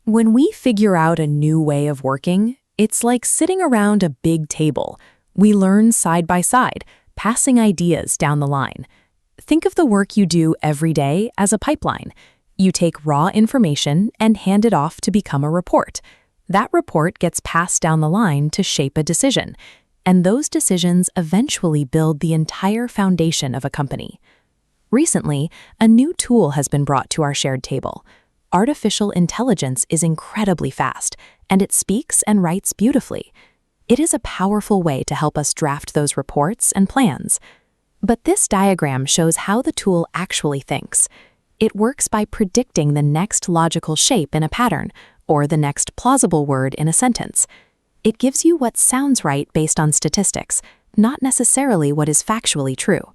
When we figure out a new way of working, it's like sitting around a big table. We learn side by side, passing ideas down the line. Think of the work you do every day as a pipeline. You take raw information and hand it off to become a report. That report gets passed down the line to shape a decision, and those decisions eventually build the entire foundation of a company. Recently, a new tool has been brought to our shared table. Artificial intelligence is incredibly fast, and it speaks and writes beautifully. It is a powerful way to help us draft those reports and plans. But this diagram shows how the tool actually thinks. It works by predicting the next logical shape in a pattern, or the next plausible word in a sentence. It gives you what sounds right based on statistics, not necessarily what is factually true.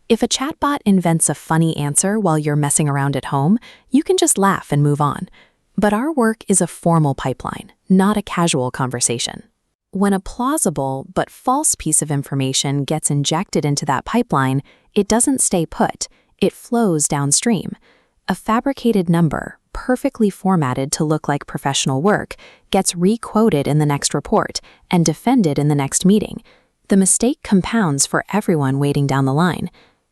If a chatbot invents a funny answer while you're messing around at home, you can just laugh and move on. But our work is a formal pipeline, not a casual conversation. When a plausible but false piece of information gets injected into that pipeline, it doesn't stay put, it flows downstream. A fabricated number, perfectly formatted to look like professional work, gets re-quoted in the next report and defended in the next meeting. The mistake compounds for everyone waiting down the line.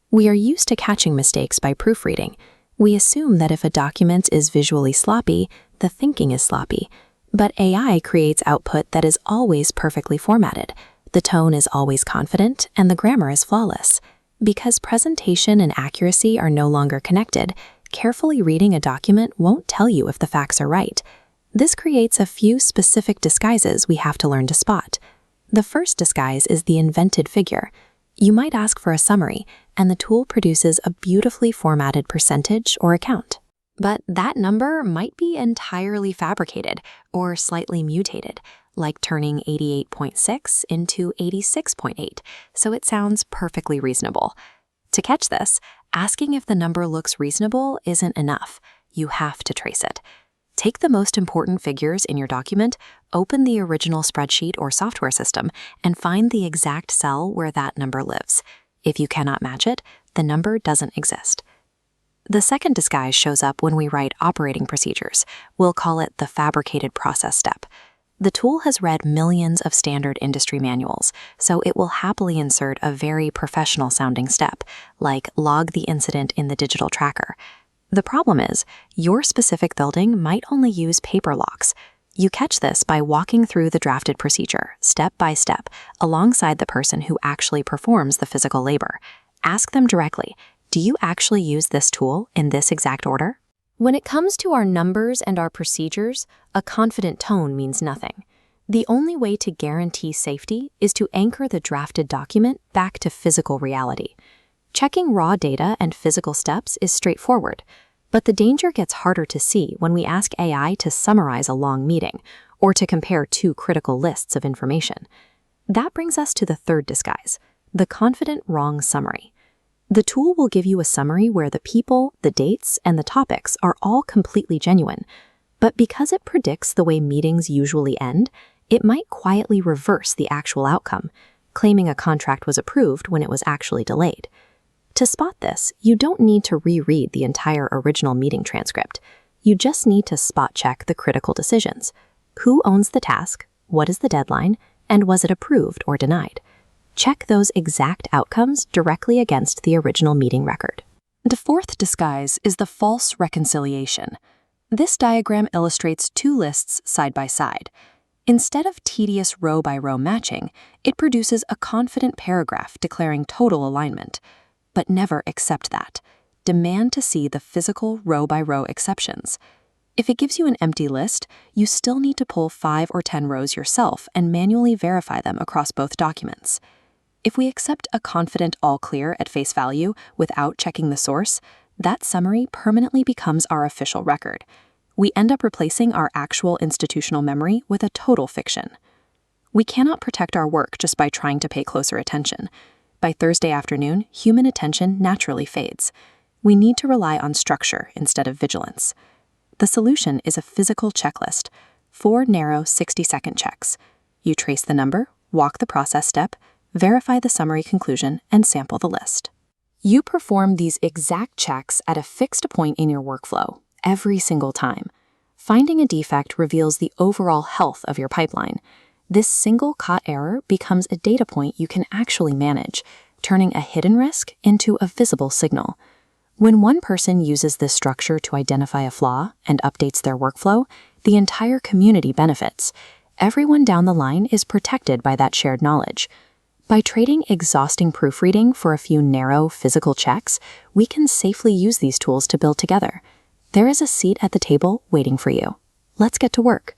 We are used to catching mistakes by proofreading. We assume that if a document is visually sloppy, the thinking is sloppy. But AI creates output that is always perfectly formatted. The tone is always confident, and the grammar is flawless. Because presentation and accuracy are no longer connected, carefully reading a document won't tell you if the facts are right. This creates a few specific disguises we have to learn to spot. The first disguise is the invented figure. You might ask for a summary, and the tool produces a beautifully formatted percentage or account. But that number might be entirely fabricated or slightly mutated, like turning 88.6 into 86.8, so it sounds perfectly reasonable. To catch this, asking if the number looks reasonable isn't enough. You have to trace it. Take the most important figures in your document, open the original spreadsheet or software system, and find the exact cell where that number lives. If you cannot match it, the number doesn't exist. The second disguise shows up when we write operating procedures. We'll call it the fabricated process step. The tool has read millions of standard industry manuals, so it will happily insert a very professional-sounding step, like log the incident in the digital tracker. The problem is, your specific building might only use paper locks. You catch this by walking through the drafted procedure, step by step, alongside the person who actually performs the physical labor. Ask them directly, do you actually use this tool in this exact order? When it comes to our numbers and our procedures, a confident tone means nothing. The only way to guarantee safety is to anchor the drafted document back to physical reality. Checking raw data and physical steps is straightforward, but the danger gets harder to see when we ask AI to summarize a long meeting or to compare two critical lists of information. That brings us to the third disguise, the confident wrong summary. The tool will give you a summary where the people, the dates, and the topics are all completely genuine, but because it predicts the way meetings usually end, it might quietly reverse the actual outcome, claiming a contract was approved when it was actually delayed. To spot this, you don't need to reread the entire original meeting transcript. You just need to spot-check the critical decisions. Who owns the task? What is the deadline? And was it approved or denied? Check those exact outcomes directly against the original meeting record. The fourth disguise is the false reconciliation. This diagram illustrates two lists side by side. Instead of tedious row-by-row matching, it produces a confident paragraph declaring total alignment. But never accept that. Demand to see the physical row-by-row exceptions. If it gives you an empty list, you still need to pull 5 or 10 rows yourself and manually verify them across both documents. If we accept a confident all clear at face value without checking the source, that summary permanently becomes our official record. We end up replacing our actual institutional memory with a total fiction. We cannot protect our work just by trying to pay closer attention. By Thursday afternoon, human attention naturally fades. We need to rely on structure instead of vigilance. The solution is a physical checklist, 4 narrow 60-second checks. You trace the number, walk the process step, verify the summary conclusion, and sample the list. You perform these exact checks at a fixed point in your workflow, every single time. Finding a defect reveals the overall health of your pipeline. This single caught error becomes a data point you can actually manage, turning a hidden risk into a visible signal. When one person uses this structure to identify a flaw and updates their workflow, the entire community benefits. Everyone down the line is protected by that shared knowledge. By trading exhausting proofreading for a few narrow physical checks, we can safely use these tools to build together. There is a seat at the table waiting for you. Let's get to work.